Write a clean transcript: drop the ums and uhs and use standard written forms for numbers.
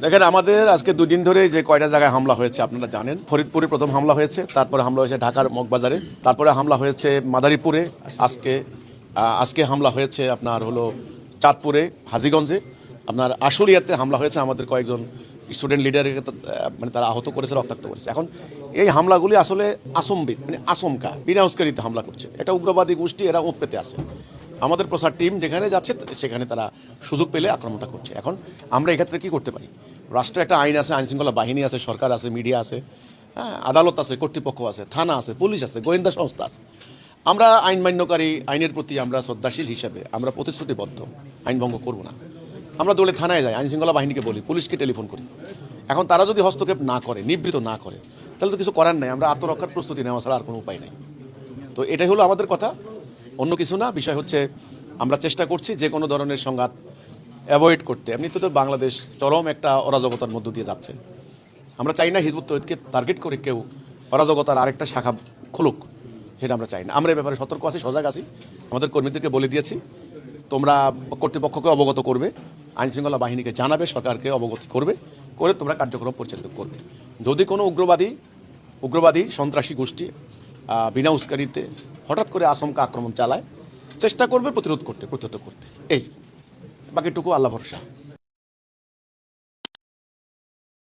দেখেন আমাদের আজকে 2 দিন ধরে যে কয়টা জায়গায় হামলা হয়েছে আপনারা জানেন। ফরিদপুরে প্রথম হামলা হয়েছে, তারপরে হামলা হয়েছে ঢাকার মগবাজারে, তারপরে হামলা হয়েছে মাদারীপুরে, আজকে হামলা হয়েছে আপনার হলো চাঁদপুরে, হাজীগঞ্জে, আপনার আশুলিয়াতে হামলা হয়েছে। আমাদের কয়েকজন স্টুডেন্ট লিডারকে মানে তারা আহত করেছে, রক্তাক্ত করেছে। এখন এই হামলাগুলি আসলে আসম্বিত, মানে আচমকা বিনা উস্কানিতে হামলা করছে। এটা উগ্রবাদী গোষ্ঠী, এরা ওঁত পেতে আছে। আমাদের প্রচার টিম যেখানে যাচ্ছে সেখানে তারা সুযোগ পেলে আক্রমণটা করছে। এখন আমরা এক্ষেত্রে কী করতে পারি? রাষ্ট্রে একটা আইন আছে, আইনশৃঙ্খলা বাহিনী আছে, সরকার আছে, মিডিয়া আছে, হ্যাঁ, আদালত আছে, কর্তৃপক্ষ আছে, থানা আছে, পুলিশ আছে, গোয়েন্দা সংস্থা আছে। আমরা আইন মান্যকারী, আইনের প্রতি আমরা শ্রদ্ধাশীল হিসাবে আমরা প্রতিশ্রুতিবদ্ধ, আইন ভঙ্গ করব না। আমরা দলে থানায় যাই, আইনশৃঙ্খলা বাহিনীকে বলি, পুলিশকে টেলিফোন করি। এখন তারা যদি হস্তক্ষেপ না করে, নিবৃত না করে, তাহলে তো কিছু করার নাই। আমরা আত্মরক্ষার প্রস্তুতি নেওয়া ছাড়া আর কোনো উপায় নেই। তো এটাই হলো আমাদের কথা, অন্য কিছু না। বিষয় হচ্ছে আমরা চেষ্টা করছি যে কোনো ধরনের সংঘাত অ্যাভয়েড করতে। এমনিতে তো বাংলাদেশ চরম একটা অরাজকতার মধ্য দিয়ে যাচ্ছে। আমরা চাই না হিজবুত তৌহিদকে টার্গেট করে কেউ অরাজকতার আরেকটা শাখা খুলুক, সেটা আমরা চাই না। আমরা এই ব্যাপারে সতর্ক আছি, সজাগ আছি। আমাদের কর্মীদেরকে বলে দিয়েছি, তোমরা কর্তৃপক্ষকে অবগত করবে, আইনশৃঙ্খলা বাহিনীকে জানাবে, সরকারকে অবগত করবে, করে তোমরা কার্যক্রম পরিচালিত করবে। যদি কোনো উগ্রবাদী সন্ত্রাসী গোষ্ঠী বিনা উস্কানিতে হঠাৎ করে আচমকা আক্রমণ চালায়, চেষ্টা করবে প্রতিহত করতে। এই বাকিটুকু আল্লাহ ভরসা।